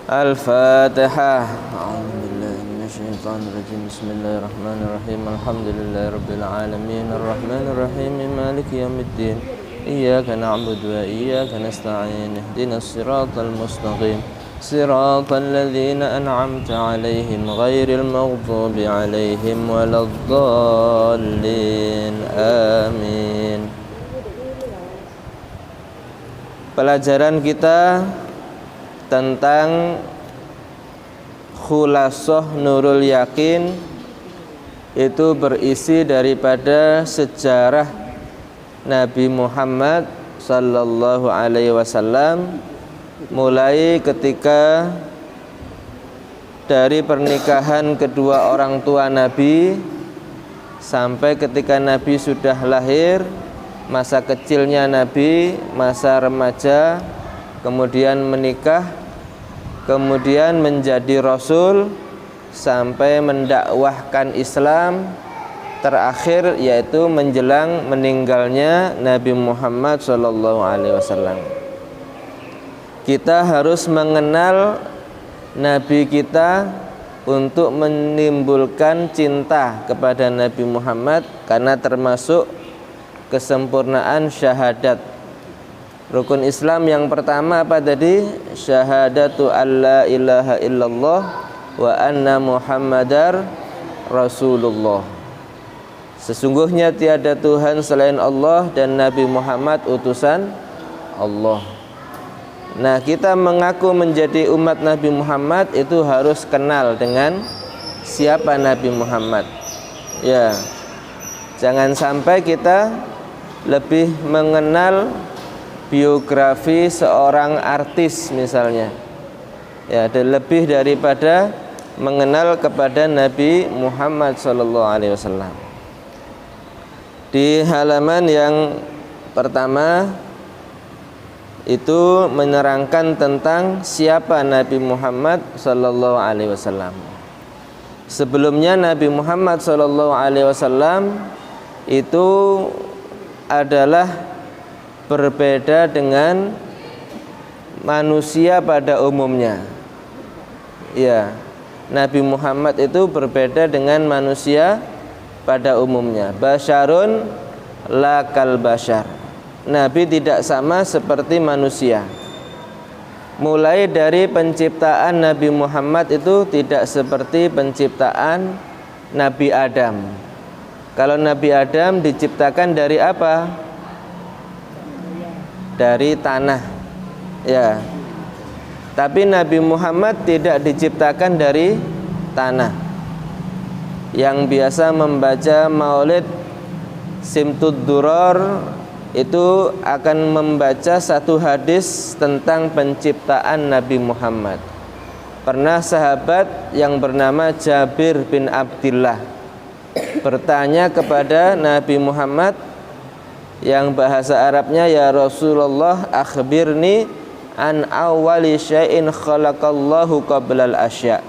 Al-Fatihah. A'udzubillahi minasyaitonir rajim. Bismillahirrahmanirrahim. Alhamdulillahirabbil alamin. Arrahmanir rahim. Maliki yaumiddin. Iyyaka na'budu wa iyyaka nasta'in. Ihdinas siratal mustaqim. Siratal ladzina an'amta 'alaihim ghairil maghdubi 'alaihim waladdallin. Amin. Pelajaran kita tentang Khulasah Nurul Yakin itu berisi daripada sejarah Nabi Muhammad sallallahu alaihi wasallam, mulai ketika dari pernikahan kedua orang tua Nabi sampai ketika Nabi sudah lahir, masa kecilnya Nabi, masa remaja, kemudian menikah, kemudian menjadi Rasul sampai mendakwahkan Islam, terakhir yaitu menjelang meninggalnya Nabi Muhammad SAW. Kita harus mengenal Nabi kita untuk menimbulkan cinta kepada Nabi Muhammad, karena termasuk kesempurnaan syahadat. Rukun Islam yang pertama apa tadi? Syahadatu alla ilaha illallah wa anna muhammadar rasulullah. Sesungguhnya tiada Tuhan selain Allah dan Nabi Muhammad utusan Allah. Nah, kita mengaku menjadi umat Nabi Muhammad itu harus kenal dengan siapa Nabi Muhammad. Ya, jangan sampai kita lebih mengenal biografi seorang artis misalnya, ya, dan lebih daripada mengenal kepada Nabi Muhammad SAW. Di halaman yang pertama itu menerangkan tentang siapa Nabi Muhammad SAW. Sebelumnya Nabi Muhammad SAW itu adalah berbeda dengan manusia pada umumnya. Ya, Nabi Muhammad itu berbeda dengan manusia pada umumnya. Basyarun la kal basyar. Nabi tidak sama seperti manusia. Mulai dari penciptaan Nabi Muhammad itu tidak seperti penciptaan Nabi Adam. Kalau Nabi Adam diciptakan dari apa? Dari tanah, ya. Tapi Nabi Muhammad tidak diciptakan dari tanah. Yang biasa membaca Maulid Simtud Duror itu akan membaca satu hadis tentang penciptaan Nabi Muhammad. Pernah sahabat yang bernama Jabir bin Abdillah bertanya kepada Nabi Muhammad, yang bahasa Arabnya, ya Rasulullah, akhbirni an awwali syai'in khalaqallahu qablal asya.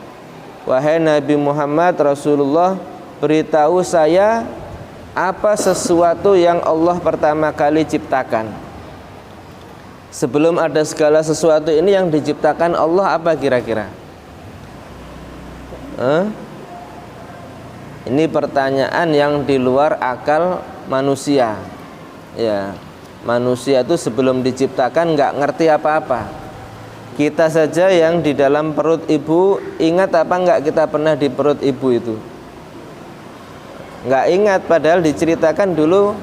Wahai Nabi Muhammad, Rasulullah, beritahu saya apa sesuatu yang Allah pertama kali ciptakan. Sebelum ada segala sesuatu ini yang diciptakan Allah apa kira-kira? Ini pertanyaan yang di luar akal manusia. Ya, manusia itu sebelum diciptakan nggak ngerti apa-apa. Kita saja yang di dalam perut ibu, ingat apa nggak kita pernah di perut ibu itu? Nggak ingat, padahal diceritakan dulu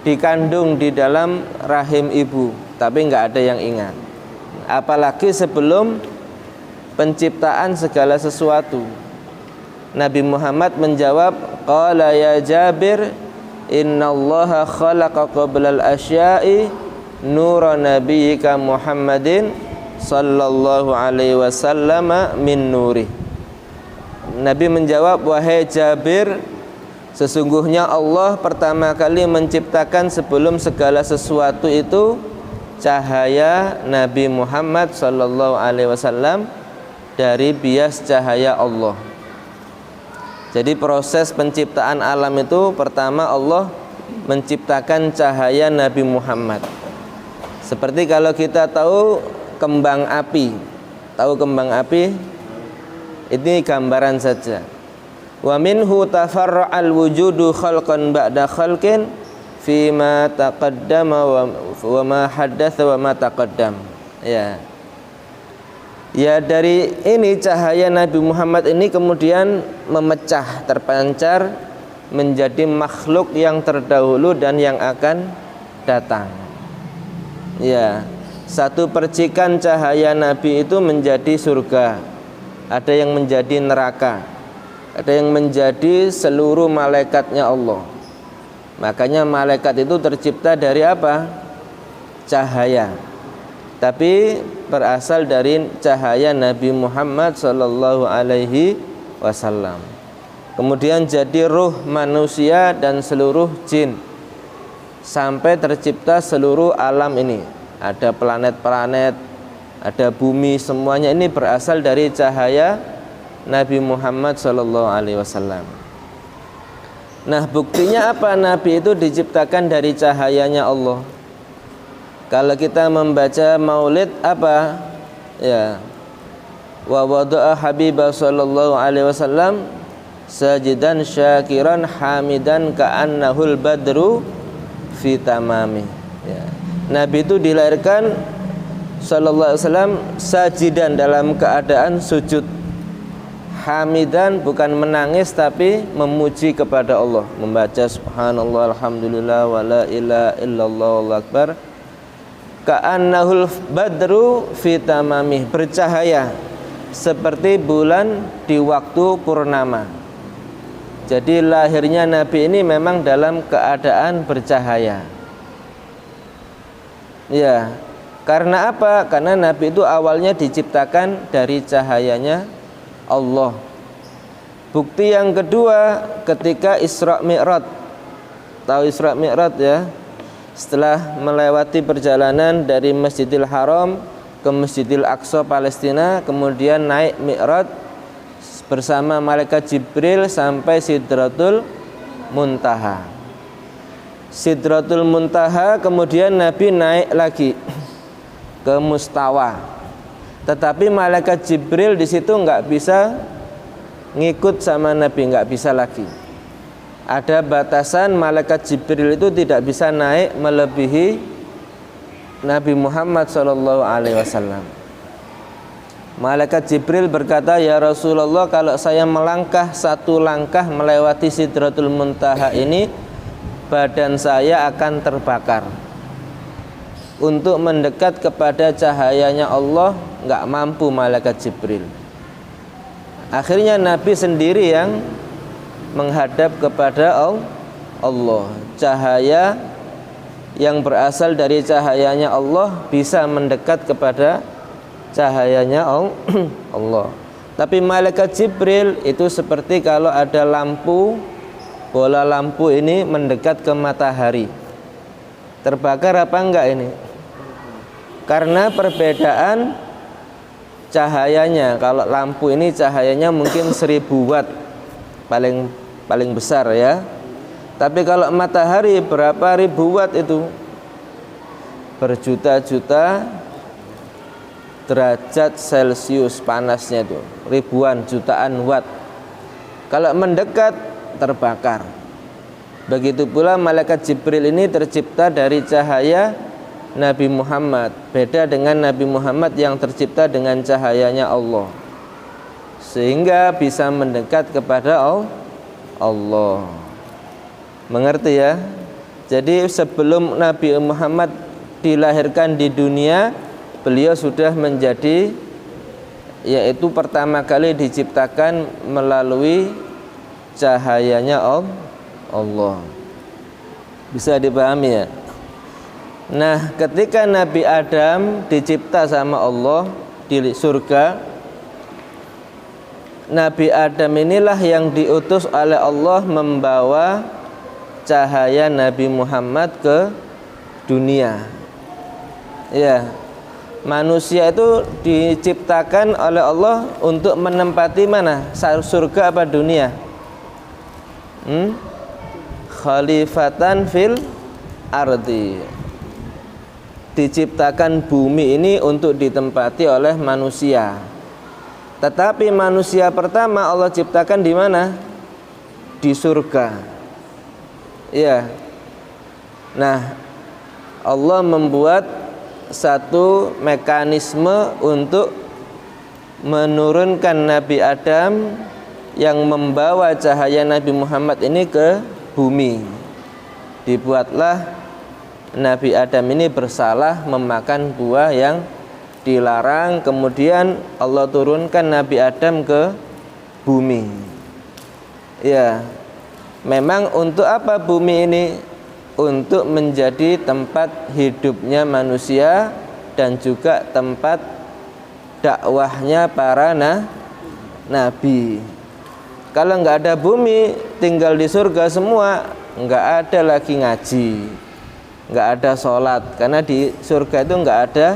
dikandung di dalam rahim ibu, tapi nggak ada yang ingat. Apalagi sebelum penciptaan segala sesuatu. Nabi Muhammad menjawab, qala ya Jabir, innallaha khalaqa qablal asya'i nura nabiyyika Muhammadin sallallahu alaihi wasallam min nuri. Nabi menjawab, wahai Jabir, sesungguhnya Allah pertama kali menciptakan sebelum segala sesuatu itu cahaya Nabi Muhammad sallallahu alaihi wasallam dari bias cahaya Allah. Jadi proses penciptaan alam itu pertama Allah menciptakan cahaya Nabi Muhammad. Seperti kalau kita tahu kembang api, Tahu kembang api? Ini gambaran saja. Wa minhu tafarra'al wujudu khalqan ba'da khalqin fima taqaddama wa ma haddatsa wa ma taqaddam. Ya. Ya, dari ini cahaya Nabi Muhammad ini kemudian memecah, terpancar menjadi makhluk yang terdahulu dan yang akan datang. Ya, satu percikan cahaya Nabi itu menjadi surga, ada yang menjadi neraka, ada yang menjadi seluruh malaikatnya Allah. Makanya malaikat itu tercipta dari apa? Cahaya. Tapi berasal dari cahaya Nabi Muhammad sallallahu alaihi wasallam. Kemudian jadi ruh manusia dan seluruh jin, sampai tercipta seluruh alam ini. Ada planet-planet, ada bumi, semuanya ini berasal dari cahaya Nabi Muhammad sallallahu alaihi wasallam. Nah, buktinya apa Nabi itu diciptakan dari cahayanya Allah? Kalau kita membaca maulid apa? Ya. Wa wada'a habibah sallallahu alaihi wasallam sajidan syakiran hamidan ka'annahul badru fi tamami. Ya. Nabi itu dilahirkan sallallahu alaihi wasallam sajidan, dalam keadaan sujud. Hamidan, bukan menangis tapi memuji kepada Allah, membaca subhanallah alhamdulillah wa la ilaha illallah wallahu akbar. Ka'annahul badru fi tamamih, bercahaya seperti bulan di waktu purnama. Jadi lahirnya Nabi ini memang dalam keadaan bercahaya. Ya, karena apa? Karena Nabi itu awalnya diciptakan dari cahayanya Allah. Bukti yang kedua ketika Isra Mi'raj. Tahu Isra Mi'raj ya? Setelah melewati perjalanan dari Masjidil Haram ke Masjidil Aqsa Palestina, kemudian naik Mi'raj bersama malaikat Jibril sampai Sidratul Muntaha. Sidratul Muntaha, kemudian Nabi naik lagi ke Mustawa. Tetapi malaikat Jibril di situ nggak bisa ngikut sama Nabi, nggak bisa lagi. Ada batasan, malaikat Jibril itu tidak bisa naik melebihi Nabi Muhammad SAW. Malaikat Jibril berkata, ya Rasulullah, kalau saya melangkah satu langkah melewati Sidratul Muntaha ini, badan saya akan terbakar. Untuk mendekat kepada cahayanya Allah nggak mampu malaikat Jibril. Akhirnya Nabi sendiri yang menghadap kepada Allah. Cahaya yang berasal dari cahayanya Allah bisa mendekat kepada cahayanya Allah. Tapi malaikat Jibril itu seperti kalau ada lampu, bola lampu ini mendekat ke matahari. Terbakar apa enggak ini? Karena perbedaan cahayanya. Kalau lampu ini cahayanya mungkin 1000 watt paling besar ya. Tapi kalau matahari berapa ribu watt itu? Berjuta-juta derajat Celcius panasnya itu, ribuan jutaan watt. Kalau mendekat terbakar. Begitu pula malaikat Jibril ini tercipta dari cahaya Nabi Muhammad. Beda dengan Nabi Muhammad yang tercipta dengan cahayanya Allah, sehingga bisa mendekat kepada Allah. Mengerti ya? Jadi sebelum Nabi Muhammad dilahirkan di dunia, beliau sudah menjadi, yaitu pertama kali diciptakan melalui cahayanya Allah. Bisa dipahami ya? Nah, ketika Nabi Adam dicipta sama Allah di surga, Nabi Adam inilah yang diutus oleh Allah membawa cahaya Nabi Muhammad ke dunia. Ya, manusia itu diciptakan oleh Allah untuk menempati mana? Surga apa dunia? Khalifatan fil ardi. diciptakan bumi ini untuk ditempati oleh manusia. Tetapi manusia pertama Allah ciptakan di mana? Di surga. Ya. Nah, Allah membuat satu mekanisme untuk menurunkan Nabi Adam yang membawa cahaya Nabi Muhammad ini ke bumi. Dibuatlah Nabi Adam ini bersalah memakan buah yang dilarang, kemudian Allah turunkan Nabi Adam ke bumi. Ya, memang untuk apa bumi ini? Untuk menjadi tempat hidupnya manusia dan juga tempat dakwahnya para nabi. Kalau nggak ada bumi, tinggal di surga semua, nggak ada lagi ngaji, nggak ada sholat, karena di surga itu nggak ada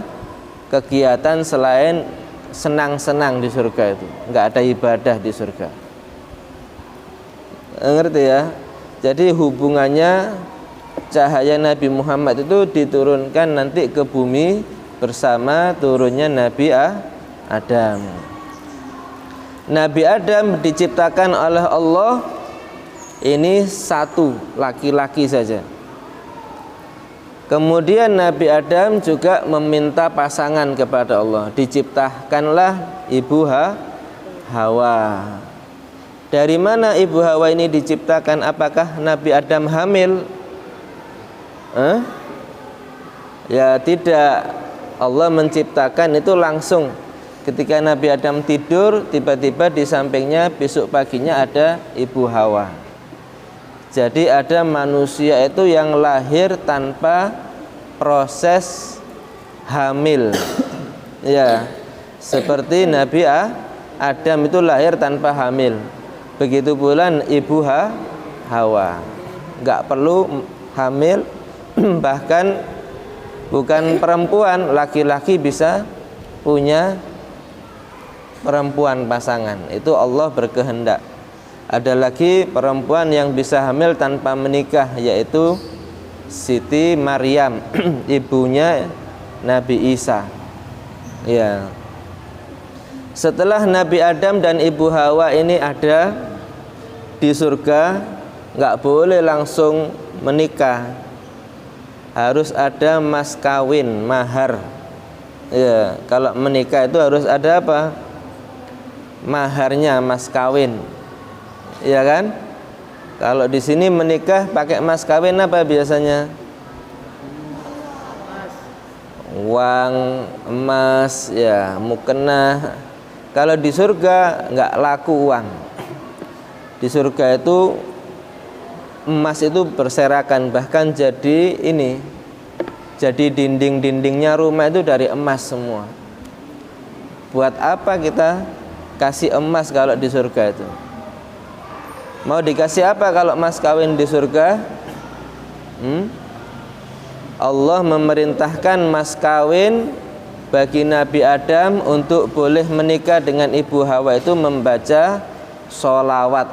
kegiatan selain senang-senang di surga itu, nggak ada ibadah di surga. Ngerti ya? Jadi hubungannya cahaya Nabi Muhammad itu diturunkan nanti ke bumi bersama turunnya Nabi Adam. Nabi Adam diciptakan oleh Allah ini satu, laki-laki saja. Kemudian Nabi Adam juga meminta pasangan kepada Allah. Diciptakanlah ibu Hawa. Dari mana ibu Hawa ini diciptakan? Apakah Nabi Adam hamil? Ya tidak. Allah menciptakan itu langsung. Ketika Nabi Adam tidur, tiba-tiba di sampingnya besok paginya ada ibu Hawa. Jadi ada manusia itu yang lahir tanpa proses hamil. Ya, seperti Nabi Adam itu lahir tanpa hamil. Begitu pula ibu Hawa, nggak perlu hamil, bahkan bukan perempuan, laki-laki bisa punya perempuan pasangan. Itu Allah berkehendak. Ada lagi perempuan yang bisa hamil tanpa menikah, yaitu Siti Maryam, ibunya Nabi Isa. Ya. Setelah Nabi Adam dan ibu Hawa ini ada di surga, nggak boleh langsung menikah. Harus ada mas kawin, mahar. Ya, kalau menikah itu harus ada apa? Maharnya, mas kawin. Iya kan? Kalau di sini menikah pakai mas kawin apa biasanya? Uang, emas, ya, mukena. Kalau di surga nggak laku uang. Di surga itu emas itu berserakan, bahkan jadi ini, jadi dinding-dindingnya rumah itu dari emas semua. Buat apa kita kasih emas kalau di surga itu? Mau dikasih apa kalau mas kawin di surga? Allah memerintahkan mas kawin bagi Nabi Adam untuk boleh menikah dengan ibu Hawa itu membaca sholawat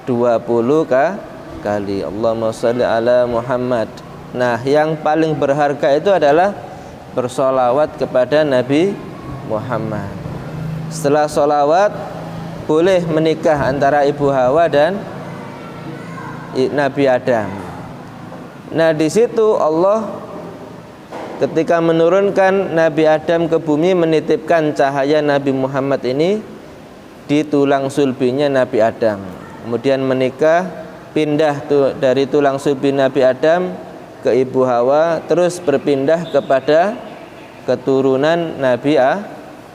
20 kali. Allahumma sholli ala Muhammad. Nah, yang paling berharga itu adalah bersolawat kepada Nabi Muhammad. Setelah sholawat boleh menikah antara ibu Hawa dan Nabi Adam. Nah, di situ Allah ketika menurunkan Nabi Adam ke bumi menitipkan cahaya Nabi Muhammad ini di tulang sulbinya Nabi Adam. Kemudian menikah, pindah dari tulang sulbi Nabi Adam ke ibu Hawa, terus berpindah kepada keturunan Nabi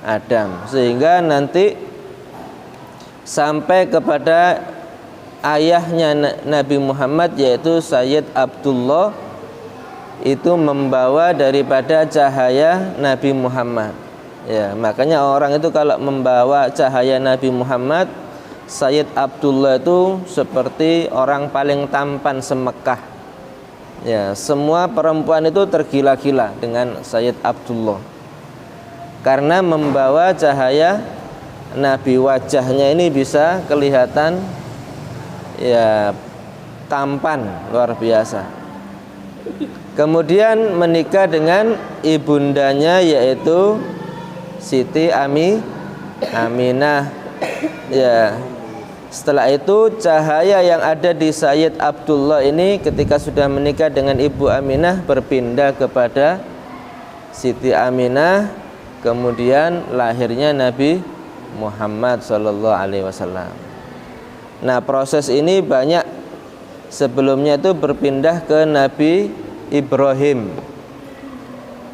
Adam, sehingga nanti sampai kepada ayahnya Nabi Muhammad, yaitu Sayyid Abdullah, itu membawa daripada cahaya Nabi Muhammad. Ya, makanya orang itu kalau membawa cahaya Nabi Muhammad, Sayyid Abdullah itu seperti orang paling tampan se-Mekah. Ya, semua perempuan itu tergila-gila dengan Sayyid Abdullah karena membawa cahaya Nabi. Wajahnya ini bisa kelihatan ya tampan luar biasa. Kemudian menikah dengan ibundanya yaitu Siti Aminah. Ya. Setelah itu cahaya yang ada di Sayyid Abdullah ini ketika sudah menikah dengan Ibu Aminah berpindah kepada Siti Aminah, kemudian lahirnya Nabi Muhammad SAW. Nah, proses ini banyak sebelumnya itu berpindah ke Nabi Ibrahim.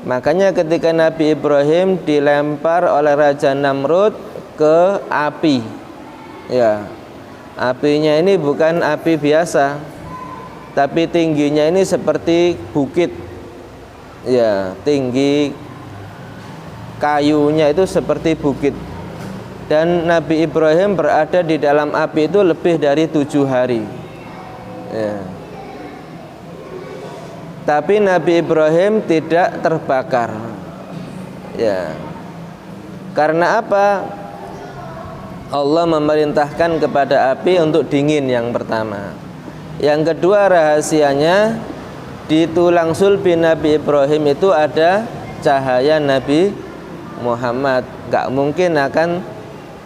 Makanya ketika Nabi Ibrahim dilempar oleh Raja Namrud ke api, ya, apinya ini bukan api biasa, tapi tingginya ini seperti bukit, ya, tinggi kayunya itu seperti bukit. Dan Nabi Ibrahim berada di dalam api itu lebih dari 7 hari, ya. Tapi Nabi Ibrahim tidak terbakar, ya. Karena apa? Allah memerintahkan kepada api untuk dingin yang pertama. Yang kedua, rahasianya di tulang sulbi Nabi Ibrahim itu ada cahaya Nabi Muhammad. Gak mungkin akan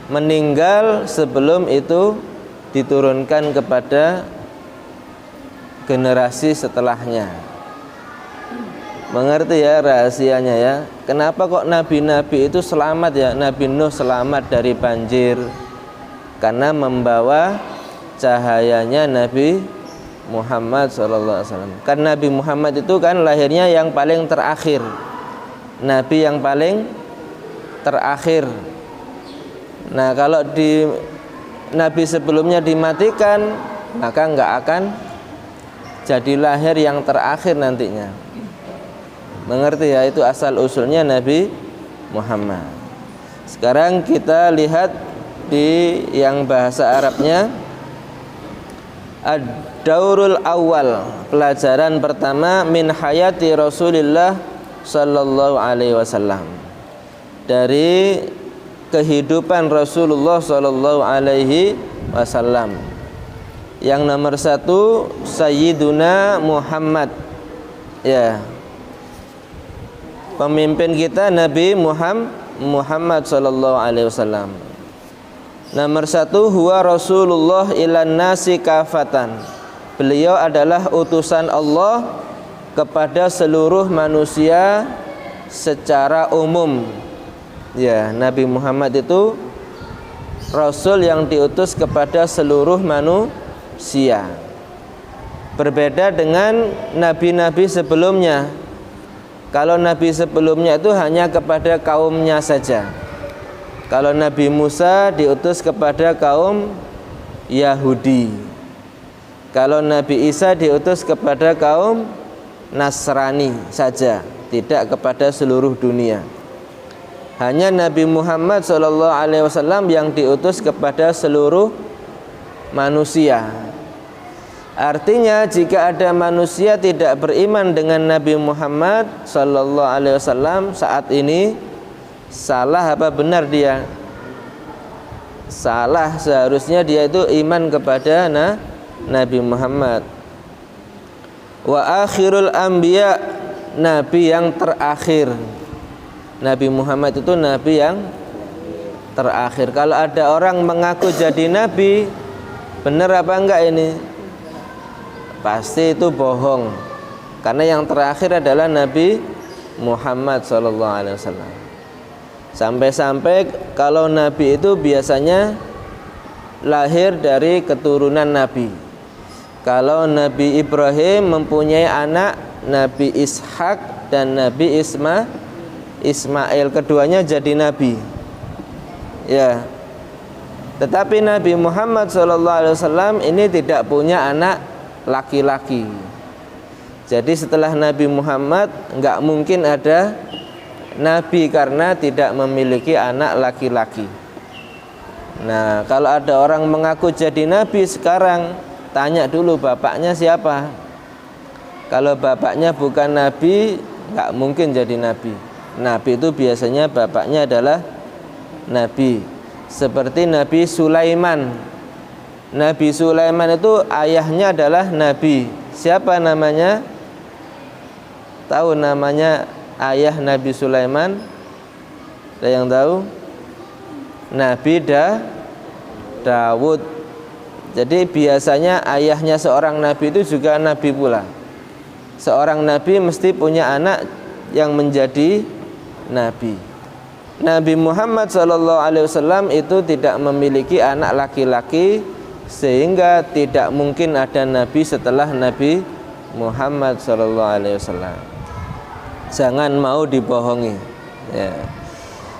meninggal sebelum itu diturunkan kepada generasi setelahnya. Mengerti ya rahasianya ya? Kenapa kok nabi-nabi itu selamat ya? Nabi Nuh selamat dari banjir karena membawa cahayanya Nabi Muhammad SAW. Kan Nabi Muhammad itu kan lahirnya yang paling terakhir, nabi yang paling terakhir. Nah, kalau di nabi sebelumnya dimatikan, maka nggak akan jadi lahir yang terakhir nantinya. Mengerti ya? Itu asal usulnya Nabi Muhammad. Sekarang kita lihat di yang bahasa Arabnya. Ad-daurul awal, pelajaran pertama min hayati Rasulillah sallallahu alaihi wasallam. Dari kehidupan Rasulullah sallallahu alaihi wasallam. Yang nomor 1 Sayyiduna Muhammad. Ya. Pemimpin kita Nabi Muhammad sallallahu alaihi wasallam. Nomor 1 huwa Rasulullah ilan nasi kafatan. Beliau adalah utusan Allah kepada seluruh manusia secara umum. Ya, Nabi Muhammad itu Rasul yang diutus kepada seluruh manusia. Berbeda dengan nabi-nabi sebelumnya. Kalau nabi sebelumnya itu hanya kepada kaumnya saja. Kalau Nabi Musa diutus kepada kaum Yahudi. Kalau Nabi Isa diutus kepada kaum Nasrani saja, tidak kepada seluruh dunia. Hanya Nabi Muhammad SAW yang diutus kepada seluruh manusia. Artinya jika ada manusia tidak beriman dengan Nabi Muhammad SAW saat ini, salah apa benar dia? Salah. Seharusnya dia itu iman kepada Nabi Muhammad. Wa akhirul anbiya, nabi yang terakhir. Nabi Muhammad itu nabi yang terakhir. Kalau ada orang mengaku jadi nabi, benar apa enggak ini? Pasti itu bohong. Karena yang terakhir adalah Nabi Muhammad SAW. Sampai-sampai kalau nabi itu biasanya lahir dari keturunan nabi. Kalau Nabi Ibrahim mempunyai anak Nabi Ishak dan Nabi Ismail, keduanya jadi nabi. Ya. Tetapi Nabi Muhammad SAW ini tidak punya anak laki-laki. Jadi setelah Nabi Muhammad enggak mungkin ada nabi karena tidak memiliki anak laki-laki. Nah, kalau ada orang mengaku jadi nabi sekarang, tanya dulu bapaknya siapa. Kalau bapaknya bukan nabi, enggak mungkin jadi nabi. Nabi itu biasanya bapaknya adalah nabi. Seperti Nabi Sulaiman. Nabi Sulaiman itu ayahnya adalah nabi. Siapa namanya? tahu namanya ayah Nabi Sulaiman? Ada yang tahu? Nabi Dawud. Jadi biasanya ayahnya seorang nabi itu juga nabi pula. Seorang nabi mesti punya anak yang menjadi nabi. Nabi Muhammad SAW itu tidak memiliki anak laki-laki, sehingga tidak mungkin ada nabi setelah Nabi Muhammad SAW. Jangan mau dibohongi, ya.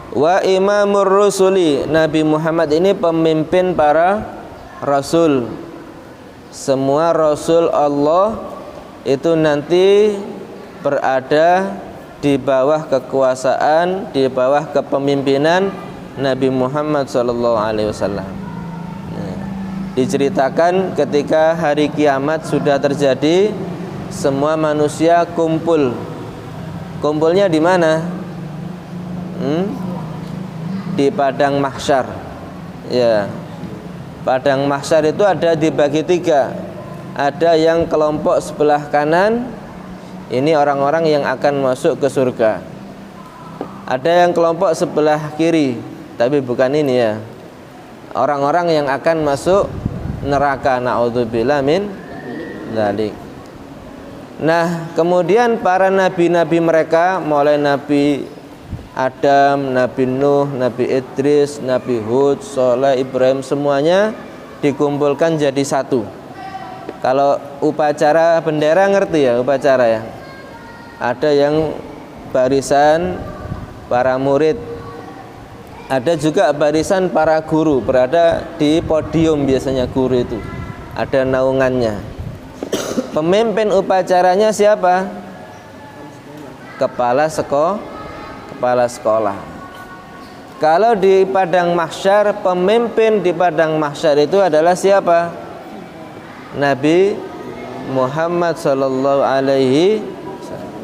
Wa imamur rusuli, Nabi Muhammad ini pemimpin para rasul. Semua rasul Allah itu nanti berada di bawah kekuasaan, di bawah kepemimpinan Nabi Muhammad SAW. Diceritakan ketika hari kiamat sudah terjadi, semua manusia kumpul. Kumpulnya di mana? Di padang mahsyar. Ya. Padang mahsyar itu ada dibagi tiga. Ada yang kelompok sebelah kanan, ini orang-orang yang akan masuk ke surga. Ada yang kelompok sebelah kiri, tapi bukan ini ya. Orang-orang yang akan masuk neraka, naudzubillah min dzalik. Nah, kemudian para nabi-nabi mereka, mulai Nabi Adam, Nabi Nuh, Nabi Idris, Nabi Hud, Saleh, Ibrahim, semuanya dikumpulkan jadi satu. Kalau upacara bendera ngerti ya, upacara ya. Ada yang barisan para murid, ada juga barisan para guru, berada di podium biasanya guru itu. Ada naungannya. Pemimpin upacaranya siapa? Kepala sekolah. Kalau di padang mahsyar, pemimpin di padang mahsyar itu adalah siapa? Nabi Muhammad sallallahu alaihi wasallam.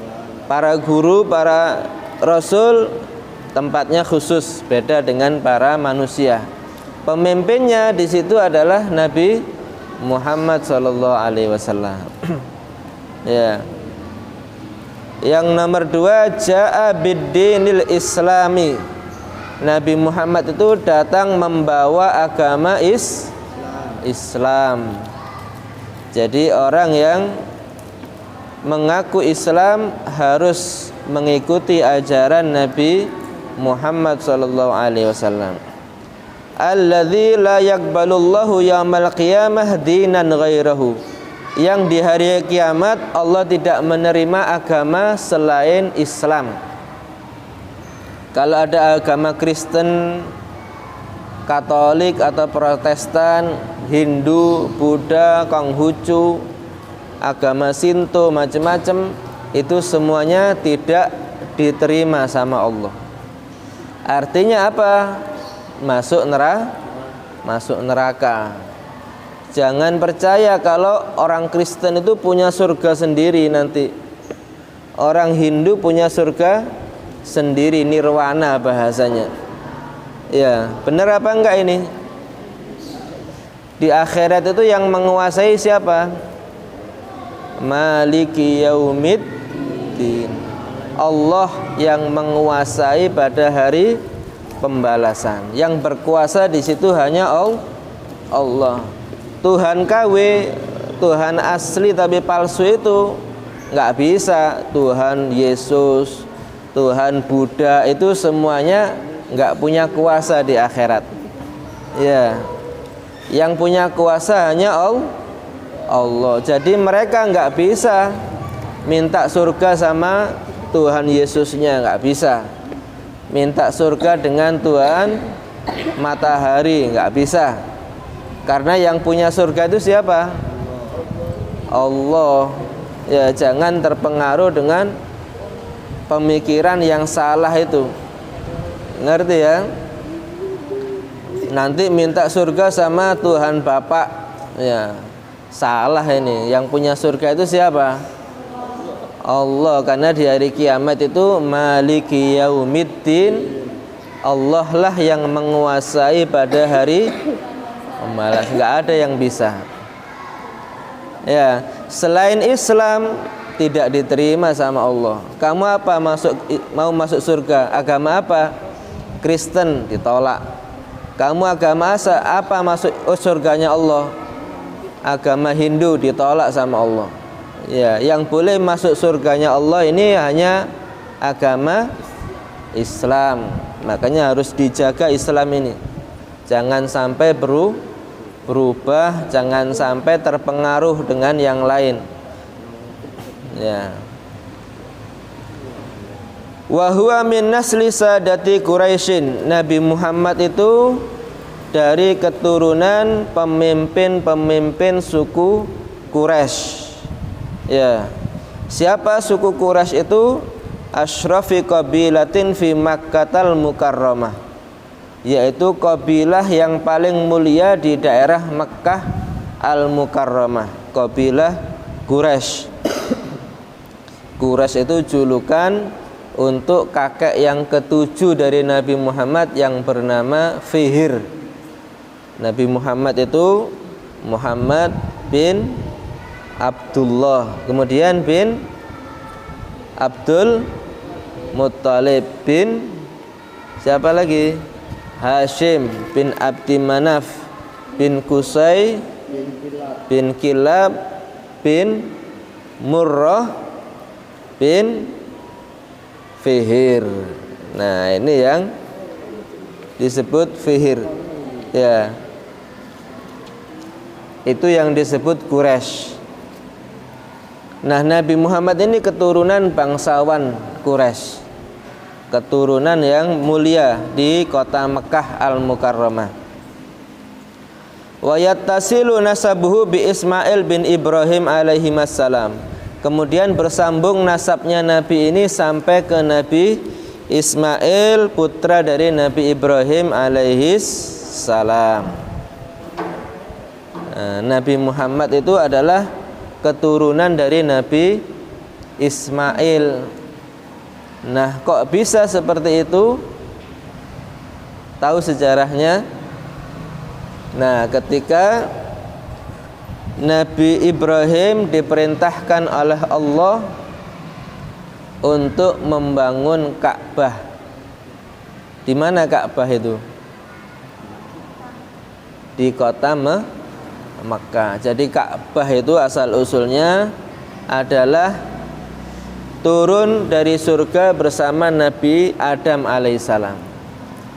Para guru, para rasul tempatnya khusus, beda dengan para manusia. Pemimpinnya di situ adalah Nabi Muhammad sallallahu alaihi wasallam. Ya. Yang nomor dua, ja'a bid-dinil islami. Nabi Muhammad itu datang membawa agama Islam. Jadi orang yang mengaku Islam harus mengikuti ajaran Nabi Muhammad sallallahu alaihi wasallam. Alladzi la yaqbalullahu yaumal qiyamah dinan ghairahu. Yang di hari kiamat Allah tidak menerima agama selain Islam. Kalau ada agama Kristen, Katolik atau Protestan, Hindu, Buddha, Konghucu, agama Sinto, macam-macam, itu semuanya tidak diterima sama Allah. Artinya apa? Masuk neraka. Jangan percaya kalau orang Kristen itu punya surga sendiri nanti. Orang Hindu punya surga sendiri, nirwana bahasanya. Ya, benar apa enggak ini? Di akhirat itu yang menguasai siapa? Maliki yaumiddin. Allah yang menguasai pada hari pembalasan. Yang berkuasa di situ hanya Allah. Tuhan KW, Tuhan asli tapi palsu itu nggak bisa. Tuhan Yesus, Tuhan Buddha itu semuanya nggak punya kuasa di akhirat. Ya, yang punya kuasa hanya Allah. Jadi mereka nggak bisa minta surga sama Tuhan Yesusnya, nggak bisa. Minta surga dengan Tuhan matahari, nggak bisa. Karena yang punya surga itu siapa? Allah. Ya, jangan terpengaruh dengan pemikiran yang salah itu. Ngerti ya? Nanti minta surga sama Tuhan Bapak. Ya, salah ini. Yang punya surga itu siapa? Allah. Karena di hari kiamat itu Maliki yaumiddin, Allah lah yang menguasai pada hari pembalas. Nggak ada yang bisa. Ya, selain Islam tidak diterima sama Allah. Kamu apa mau masuk surga? Agama apa? Kristen, ditolak. Kamu agama apa masuk surganya Allah? Agama Hindu, ditolak sama Allah. Ya, yang boleh masuk surganya Allah ini hanya agama Islam. Makanya harus dijaga Islam ini. Jangan sampai berubah, jangan sampai terpengaruh dengan yang lain. Ya. Wa huwa min nasli sadati Quraisyin. Nabi Muhammad itu dari keturunan pemimpin-pemimpin suku Quraisy. Ya. Siapa suku Quraisy itu? Asyrafi qabilatin fi Makkatal Mukarramah, yaitu kabilah yang paling mulia di daerah Mekkah Al-Mukarramah, kabilah Quraisy. Quraisy itu julukan untuk kakek yang ketujuh dari Nabi Muhammad yang bernama Fihr. Nabi Muhammad itu Muhammad bin Abdullah, kemudian bin Abdul Muttalib, bin siapa lagi? Hashim bin Abdi Manaf, bin Qusay, bin Kilab, bin Murrah, bin Fihr. Nah, ini yang disebut Fihr. Ya. Itu yang disebut Quraisy. Nah, Nabi Muhammad ini keturunan bangsawan Quraisy, keturunan yang mulia di kota Mekkah Al-Mukarramah. Wa yattasilu nasabuhu bi Ismail bin Ibrahim alaihimassalam. Kemudian bersambung nasabnya Nabi ini sampai ke Nabi Ismail, putra dari Nabi Ibrahim alaihissalam. Nah, Nabi Muhammad itu adalah keturunan dari Nabi Ismail. Nah, kok bisa seperti itu? Tahu sejarahnya? Nah, ketika Nabi Ibrahim diperintahkan oleh Allah untuk membangun Ka'bah. Di mana Ka'bah itu? Di kota Makkah. Jadi Ka'bah itu asal usulnya adalah turun dari surga bersama Nabi Adam alaihissalam.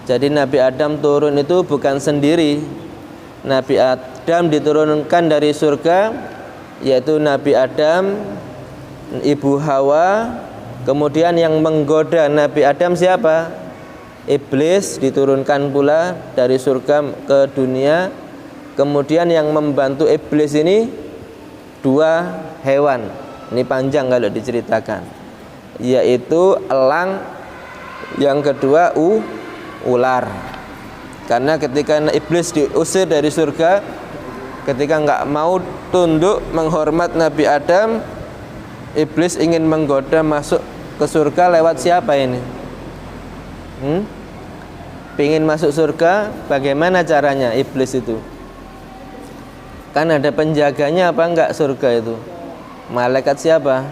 Jadi Nabi Adam turun itu bukan sendiri. Nabi Adam diturunkan dari surga, yaitu Nabi Adam, Ibu Hawa. Kemudian yang menggoda Nabi Adam siapa? Iblis diturunkan pula dari surga ke dunia. Kemudian yang membantu iblis ini dua hewan. Ini panjang kalau diceritakan, yaitu elang, yang kedua ular. Karena ketika iblis diusir dari surga, ketika nggak mau tunduk menghormat Nabi Adam, iblis ingin menggoda masuk ke surga lewat siapa ini? Pingin masuk surga, bagaimana caranya iblis itu? Kan ada penjaganya apa enggak surga itu? Malaikat siapa?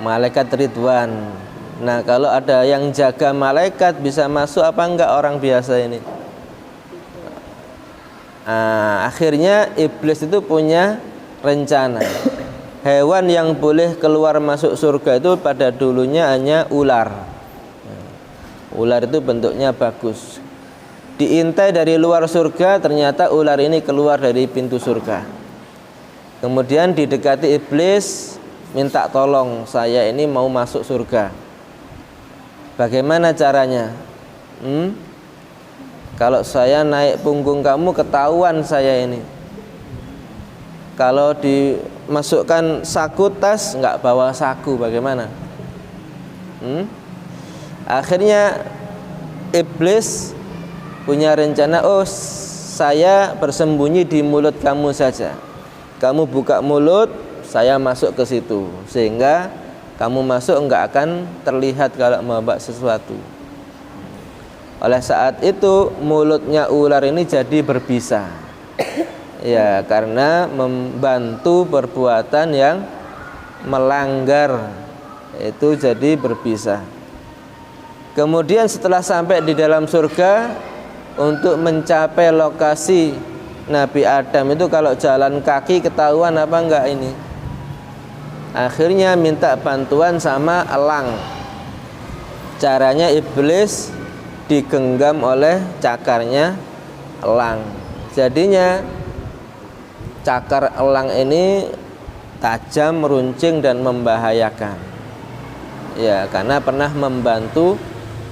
Malaikat Ridwan. Nah, kalau ada yang jaga malaikat, bisa masuk apa enggak orang biasa ini? Akhirnya iblis itu punya rencana. Hewan yang boleh keluar masuk surga itu pada dulunya hanya ular. Ular itu bentuknya bagus. Diintai dari luar surga, ternyata ular ini keluar dari pintu surga. Kemudian didekati iblis, minta tolong, saya ini mau masuk surga. Bagaimana caranya? Kalau saya naik punggung kamu, ketahuan saya ini. Kalau dimasukkan saku tas, nggak bawa saku, bagaimana? Akhirnya iblis punya rencana, oh saya bersembunyi di mulut kamu saja. Kamu buka mulut, saya masuk ke situ, sehingga kamu masuk enggak akan terlihat kalau membawa sesuatu. Oleh saat itu mulutnya ular ini jadi berbisa. Ya, karena membantu perbuatan yang melanggar, itu jadi berpisah. Kemudian setelah sampai di dalam surga, untuk mencapai lokasi Nabi Adam itu kalau jalan kaki ketahuan apa enggak ini? Akhirnya minta bantuan sama elang. Caranya iblis digenggam oleh cakarnya elang. Jadinya cakar elang ini tajam, meruncing dan membahayakan. Ya, karena pernah membantu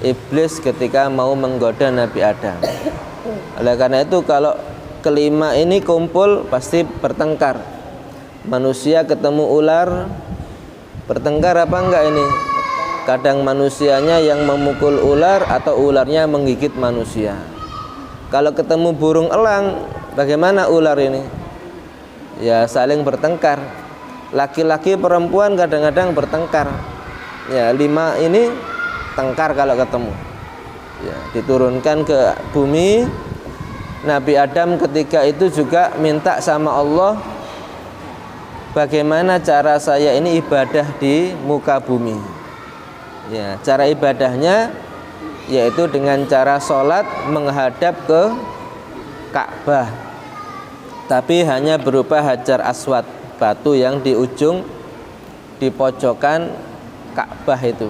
iblis ketika mau menggoda Nabi Adam. Oleh karena itu kalau kelima ini kumpul pasti bertengkar. Manusia ketemu ular, bertengkar apa enggak ini? Kadang manusianya yang memukul ular atau ularnya menggigit manusia. Kalau ketemu burung elang, bagaimana ular ini? Ya saling bertengkar. Laki-laki perempuan kadang-kadang bertengkar. Ya 5 ini tengkar kalau ketemu. Ya, diturunkan ke bumi. Nabi Adam ketika itu juga minta sama Allah, bagaimana cara saya ini ibadah di muka bumi. Ya, cara ibadahnya yaitu dengan cara sholat menghadap ke Ka'bah, tapi hanya berupa hajar aswad, batu yang di ujung di pojokan Ka'bah itu.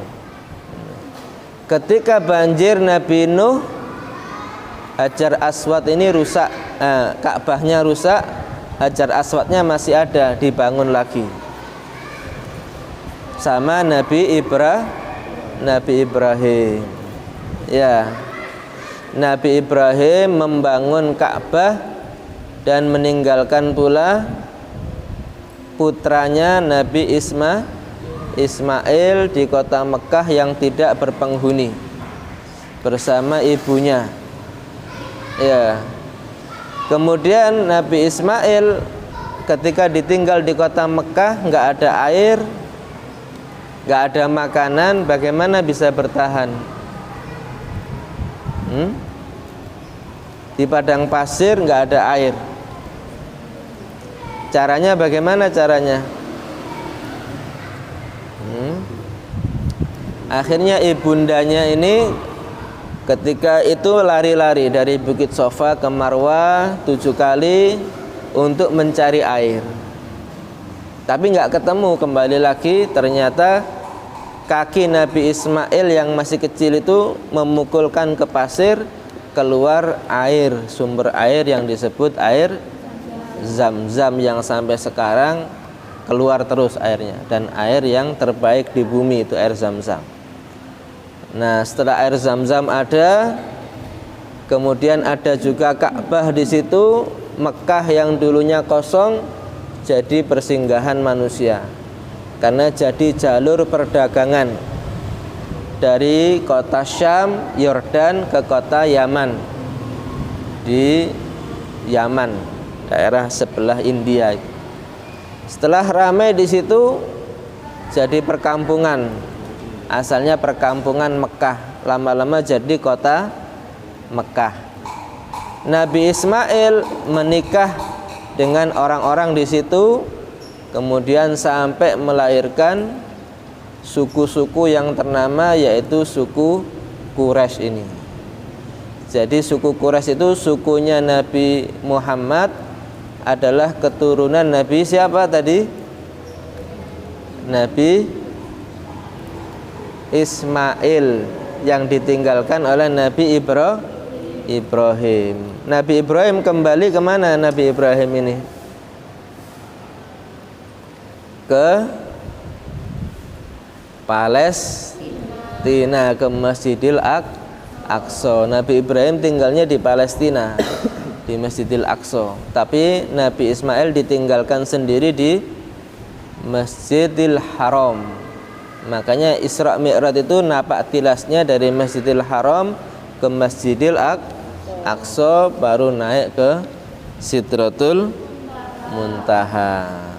Ketika banjir Nabi Nuh, hajar aswad ini rusak, Ka'bahnya rusak, hajar aswadnya masih ada, dibangun lagi. Sama Nabi Ibrahim. Ya, Nabi Ibrahim membangun Ka'bah dan meninggalkan pula putranya Nabi Ismail di kota Mekah yang tidak berpenghuni bersama ibunya. Ya. Kemudian Nabi Ismail ketika ditinggal di kota Mekah, nggak ada air, nggak ada makanan, bagaimana bisa bertahan? Di padang pasir nggak ada air. Caranya bagaimana caranya? Akhirnya ibundanya ini ketika itu lari-lari dari Bukit Sofa ke Marwah 7 kali untuk mencari air. Tapi nggak ketemu, kembali lagi ternyata kaki Nabi Ismail yang masih kecil itu memukulkan ke pasir, keluar air, sumber air yang disebut air Zam-Zam yang sampai sekarang keluar terus airnya, dan air yang terbaik di bumi itu air Zam-Zam. Nah, setelah air Zam-Zam ada, kemudian ada juga Ka'bah di situ. Mekah yang dulunya kosong jadi persinggahan manusia, karena jadi jalur perdagangan dari kota Syam, Yordan ke kota Yaman. Di Yaman, daerah sebelah India. Setelah ramai di situ jadi perkampungan. Asalnya perkampungan Mekah, lama-lama jadi kota Mekah. Nabi Ismail menikah dengan orang-orang di situ, kemudian sampai melahirkan suku-suku yang ternama, yaitu suku Quraisy ini. Jadi suku Quraisy itu sukunya Nabi Muhammad, adalah keturunan Nabi siapa tadi? Nabi Ismail yang ditinggalkan oleh Nabi Ibrahim. Nabi Ibrahim kembali kemana Nabi Ibrahim ini? Ke Palestina, ke Masjidil Aqsa. Nabi Ibrahim tinggalnya di Palestina, di Masjidil Aqsa. Tapi Nabi Ismail ditinggalkan sendiri di Masjidil Haram. Makanya Isra Mi'raj itu napak tilasnya dari Masjidil Haram ke Masjidil Aqsa, baru naik ke Sidratul Muntaha.